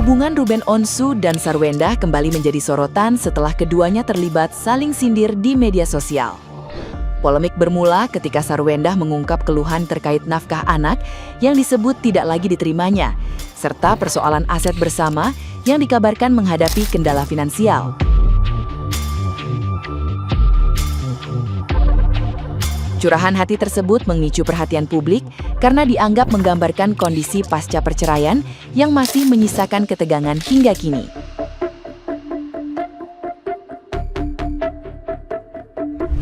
Hubungan Ruben Onsu dan Sarwendah kembali menjadi sorotan setelah keduanya terlibat saling sindir di media sosial. Polemik bermula ketika Sarwendah mengungkap keluhan terkait nafkah anak yang disebut tidak lagi diterimanya, serta persoalan aset bersama yang dikabarkan menghadapi kendala finansial. Curahan hati tersebut memicu perhatian publik karena dianggap menggambarkan kondisi pasca perceraian yang masih menyisakan ketegangan hingga kini.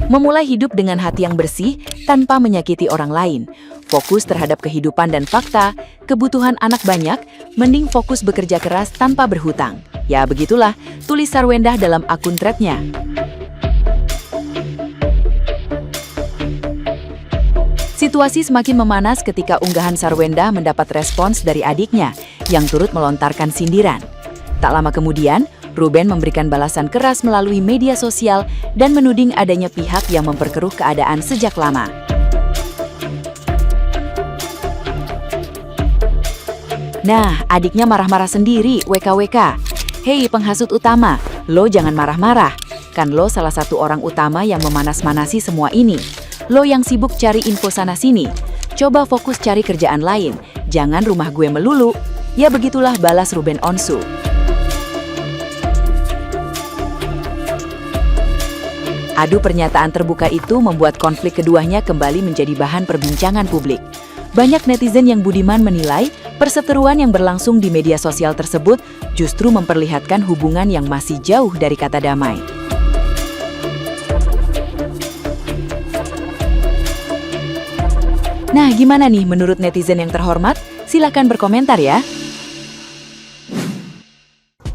Memulai hidup dengan hati yang bersih tanpa menyakiti orang lain, fokus terhadap kehidupan dan fakta, kebutuhan anak banyak, mending fokus bekerja keras tanpa berhutang. Ya begitulah, tulis Sarwendah dalam akun thread-nya. Situasi semakin memanas ketika unggahan Sarwendah mendapat respons dari adiknya yang turut melontarkan sindiran. Tak lama kemudian, Ruben memberikan balasan keras melalui media sosial dan menuding adanya pihak yang memperkeruh keadaan sejak lama. Nah, adiknya marah-marah sendiri, WKWK. Hei penghasut utama, lo jangan marah-marah. Kan lo salah satu orang utama yang memanas-manasi semua ini. Lo yang sibuk cari info sana-sini, coba fokus cari kerjaan lain, jangan rumah gue melulu. Ya begitulah balas Ruben Onsu. Adu pernyataan terbuka itu membuat konflik keduanya kembali menjadi bahan perbincangan publik. Banyak netizen yang budiman menilai perseteruan yang berlangsung di media sosial tersebut justru memperlihatkan hubungan yang masih jauh dari kata damai. Nah, gimana nih menurut netizen yang terhormat? Silahkan berkomentar ya.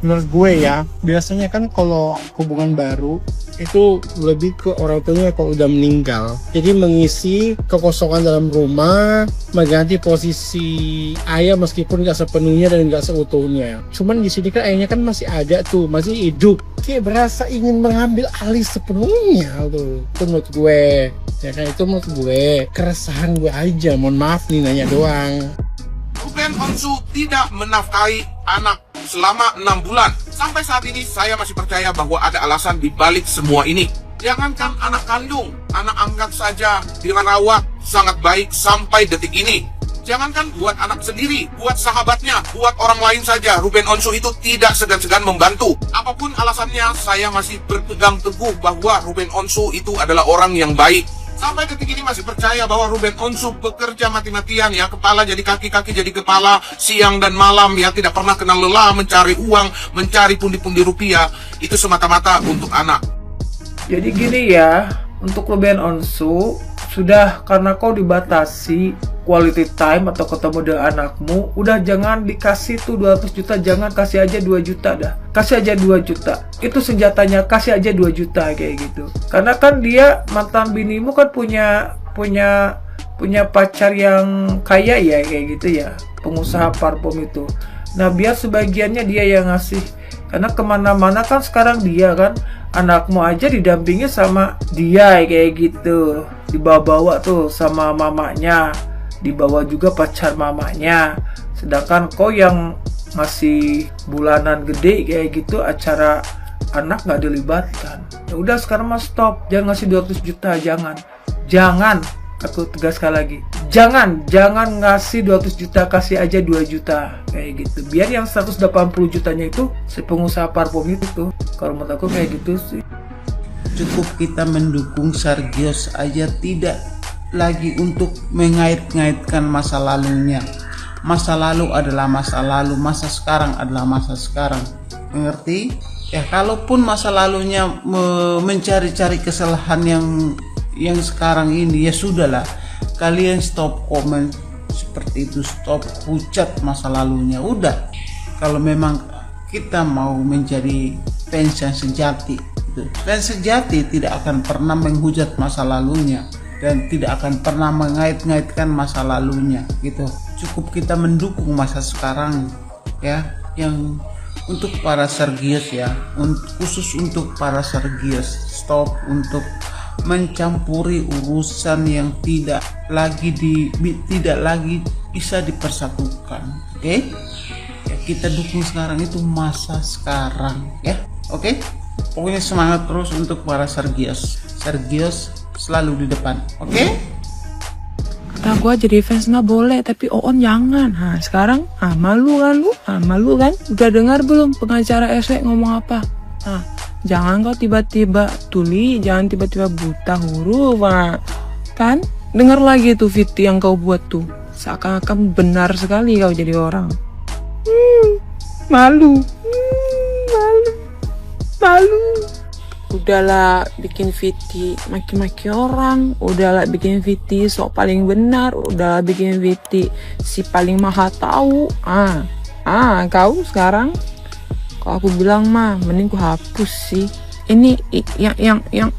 Menurut gue ya, biasanya kan kalau hubungan baru itu lebih ke orang tuanya kalau udah meninggal. Jadi mengisi kekosongan dalam rumah, mengganti posisi ayah meskipun nggak sepenuhnya dan nggak seutuhnya. Cuman di sini kan ayahnya kan masih ada tuh, masih hidup. Kayak berasa ingin mengambil alih sepenuhnya tuh. Itu menurut gue. Ya kan itu menurut gue, keresahan gue aja, mohon maaf nih nanya doang. Ruben Onsu tidak menafkahi anak selama 6 bulan. Sampai saat ini saya masih percaya bahwa ada alasan di balik semua ini. Jangankan anak kandung, anak angkat saja dirawat sangat baik sampai detik ini. Jangankan buat anak sendiri, buat sahabatnya, buat orang lain saja, Ruben Onsu itu tidak segan-segan membantu. Apapun alasannya, saya masih berpegang teguh bahwa Ruben Onsu itu adalah orang yang baik. Sampai detik ini masih percaya bahwa Ruben Onsu bekerja mati-matian ya, kepala jadi kaki, kaki jadi kepala, siang dan malam ya, tidak pernah kenal lelah mencari uang, mencari pundi-pundi rupiah, itu semata-mata untuk anak. Jadi gini ya, untuk Ruben Onsu, sudah karena kau dibatasi quality time atau ketemu dengan anakmu, udah jangan dikasih tuh 200 juta, jangan, kasih aja 2 juta dah. Kasih aja 2 juta. Itu senjatanya, kasih aja 2 juta kayak gitu. Karena kan dia, mantan binimu kan punya pacar yang kaya ya kayak gitu ya, pengusaha parfum itu. Nah biar sebagiannya dia yang ngasih. Karena kemana-mana kan sekarang dia kan, anakmu aja didampingi sama dia kayak gitu, dibawa-bawa tuh sama mamanya, dibawa juga pacar mamanya. Sedangkan kau yang masih bulanan gede kayak gitu, acara anak nggak dilibatkan. Ya udah sekarang mah stop, jangan ngasih 200 juta, jangan. Aku tegaskan lagi, jangan ngasih 200 juta, kasih aja 2 juta kayak gitu. Biar yang 180 jutanya itu si pengusaha parfum itu tuh. Kalau menurut aku kayak gitu sih. Cukup kita mendukung Sergios aja, tidak lagi untuk mengait-ngaitkan masa lalunya. Masa lalu adalah masa lalu, masa sekarang adalah masa sekarang. Mengerti? Ya kalaupun masa lalunya mencari-cari kesalahan yang sekarang ini, ya sudahlah, kalian stop komen seperti itu, stop hujat masa lalunya. Udah, kalau memang kita mau menjadi fans yang sejati, fans sejati tidak akan pernah menghujat masa lalunya dan tidak akan pernah mengait-ngaitkan masa lalunya gitu. Cukup kita mendukung masa sekarang ya, yang untuk para Sergios ya, khusus untuk para Sergios, stop untuk mencampuri urusan yang tidak lagi bisa dipersatukan. Oke? Ya, kita dukung sekarang itu masa sekarang ya. Oke? Pokoknya semangat terus untuk para Sergios. Sergios selalu di depan. Oke? Kata gue jadi fans nggak boleh, tapi Oon jangan. Nah sekarang, malu kan lu? Malu kan? Udah dengar belum pengacara SW ngomong apa? Jangan kau tiba-tiba tuli, jangan tiba-tiba buta huruf. Kan? Dengar lagi tuh Viti yang kau buat tuh. Seakan-akan benar sekali kau jadi orang. Malu. Malu. Udahlah bikin Viti maki-maki orang. Udahlah bikin Viti sok paling benar. Udahlah bikin Viti si paling maha tahu. Kau sekarang kalau aku bilang mah mending ku hapus sih. Ini yang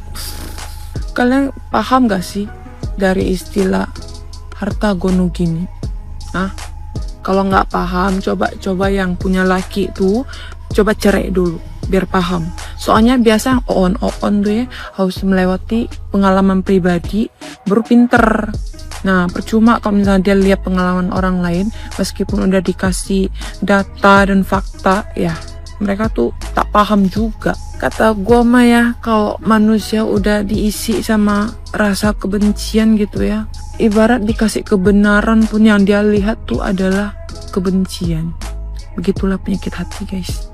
kalian paham gak sih dari istilah harta gono gini? Kalau nggak paham, coba yang punya laki tuh coba cerai dulu biar paham. Soalnya biasa on tuh ya harus melewati pengalaman pribadi baru pinter. Nah percuma kalau misalnya dia lihat pengalaman orang lain meskipun udah dikasih data dan fakta, ya mereka tuh tak paham juga. Kata gue mah ya, kalau manusia udah diisi sama rasa kebencian gitu ya, ibarat dikasih kebenaran pun yang dia lihat tuh adalah kebencian. Begitulah penyakit hati guys.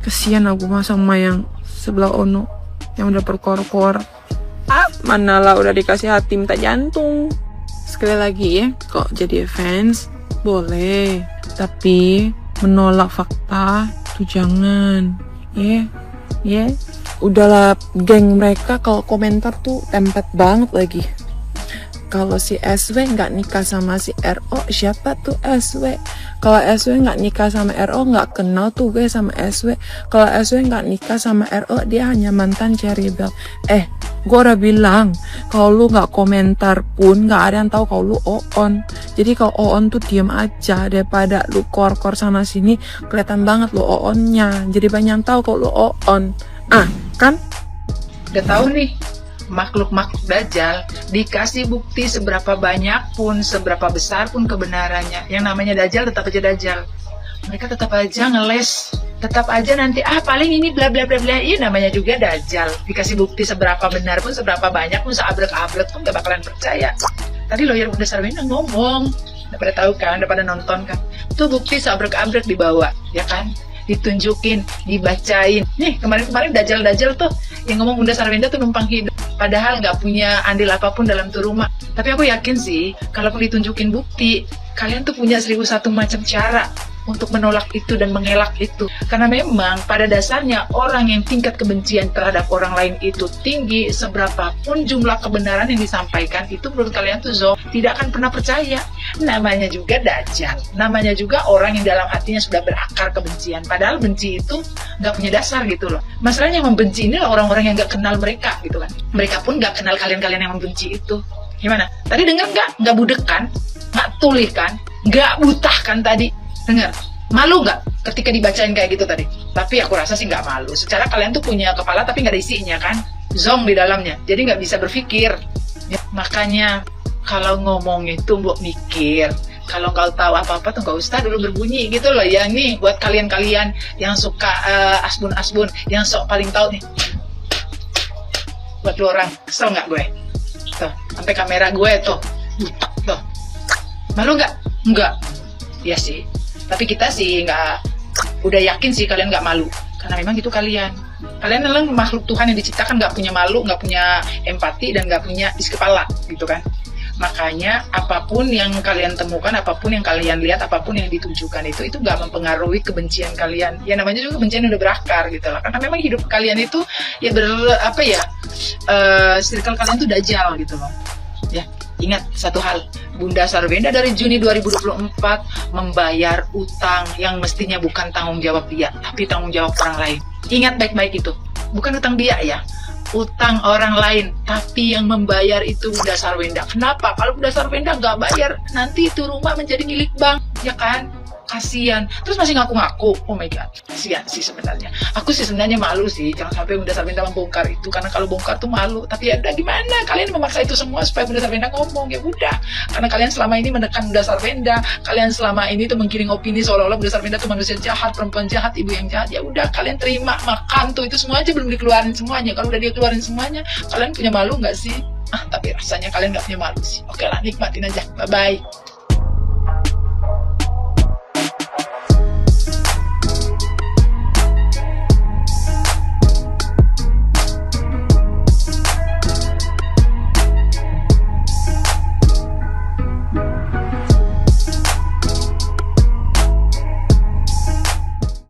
Kesian aku mah sama yang sebelah Ono yang udah berkor-kor. Manalah udah dikasih hati minta jantung. Sekali lagi ya, kok jadi fans boleh, tapi menolak fakta tuh jangan. Udahlah geng mereka kalau komentar tuh tempat banget lagi. Kalau si SW nggak nikah sama si RO, siapa tuh SW? Kalau SW nggak nikah sama RO, nggak kenal tuh gue sama SW. Kalau SW nggak nikah sama RO, dia hanya mantan Cherry Bell. Gue udah bilang, kalau lu nggak komentar pun nggak ada yang tahu kalau lu Oon. Jadi kalau Oon tuh diem aja daripada lu kor-kor sana sini, kelihatan banget lu Oonnya. Jadi banyak yang tahu kalau lu Oon. Kan? Udah tahu nih. Makhluk-makhluk Dajjal dikasih bukti seberapa banyak pun, seberapa besar pun kebenarannya, yang namanya Dajjal tetap aja Dajjal. Mereka tetap aja ngeles, tetap aja nanti paling ini bla bla bla bla. Iya namanya juga Dajjal. Dikasih bukti seberapa benar pun, seberapa banyak pun, seabrek-abrek pun gak bakalan percaya. Tadi lawyer Bunda Sarwenda ngomong, udah pada tahu kan, udah pada nonton kan, tuh bukti seabrek-abrek dibawa, ya kan, ditunjukin, dibacain. Nih kemarin Dajjal tuh yang ngomong Bunda Sarwenda tuh numpang hidup, padahal nggak punya andil apapun dalam tuh rumah. Tapi aku yakin sih, kalaupun ditunjukin bukti, kalian tuh punya 1001 macam cara untuk menolak itu dan mengelak itu. Karena memang pada dasarnya orang yang tingkat kebencian terhadap orang lain itu tinggi, seberapapun jumlah kebenaran yang disampaikan itu menurut kalian tuh tidak akan pernah percaya. Namanya juga Dajjal, namanya juga orang yang dalam hatinya sudah berakar kebencian. Padahal benci itu nggak punya dasar gitu loh. Masalahnya yang membenci ini orang-orang yang nggak kenal mereka gitu kan. Mereka pun nggak kenal kalian-kalian yang membenci itu. Gimana? Tadi dengar nggak? Nggak budek kan? Nggak tuli kan? Nggak butah kan tadi? Dengar, malu nggak ketika dibacain kayak gitu tadi? Tapi aku rasa sih nggak malu. Secara kalian tuh punya kepala tapi nggak ada isinya kan? Zong di dalamnya, jadi nggak bisa berpikir. Ya, makanya kalau ngomong itu mbok mikir. Kalau nggak tahu apa-apa tuh nggak usah dulu berbunyi gitu loh ya. Nih buat kalian-kalian yang suka asbun-asbun, yang sok paling tahu nih. Buat lu orang, kesel nggak gue? Tuh, sampai kamera gue tuh, tuh. Malu nggak? Nggak. Iya sih. Tapi kita sih udah yakin sih kalian nggak malu, karena memang gitu kalian adalah makhluk Tuhan yang diciptakan nggak punya malu, nggak punya empati, dan nggak punya isi kepala gitu kan. Makanya apapun yang kalian temukan, apapun yang kalian lihat, apapun yang ditunjukkan itu nggak mempengaruhi kebencian kalian. Ya namanya juga kebencian udah berakar gitu lah, karena memang hidup kalian itu ya circle kalian tuh Dajjal gitu loh ya. Ingat satu hal, Bunda Sarwenda dari Juni 2024 membayar utang yang mestinya bukan tanggung jawab dia, tapi tanggung jawab orang lain. Ingat baik-baik itu, bukan utang dia ya, utang orang lain, tapi yang membayar itu Bunda Sarwenda. Kenapa? Kalau Bunda Sarwenda nggak bayar, nanti itu rumah menjadi milik bank, ya kan? kasihan. Terus masih ngaku-ngaku. Oh my god, kasihan sih sebenarnya. Aku sih sebenarnya malu sih, jangan sampai Bunda Sarvenda membongkar itu, karena kalau bongkar tuh malu. Tapi ya udah gimana, kalian memaksa itu semua supaya Bunda Sarvenda ngomong, ya udah. Karena kalian selama ini menekan Bunda Sarvenda, kalian selama ini tuh menggiring opini seolah-olah Bunda Sarvenda tuh manusia jahat, perempuan jahat, ibu yang jahat. Ya udah, kalian terima, makan tuh itu semua aja, belum dikeluarin semuanya. Kalau udah dia keluarin semuanya, kalian punya malu nggak sih? Tapi rasanya kalian nggak punya malu sih. Oke lah, nikmatin aja. Bye-bye.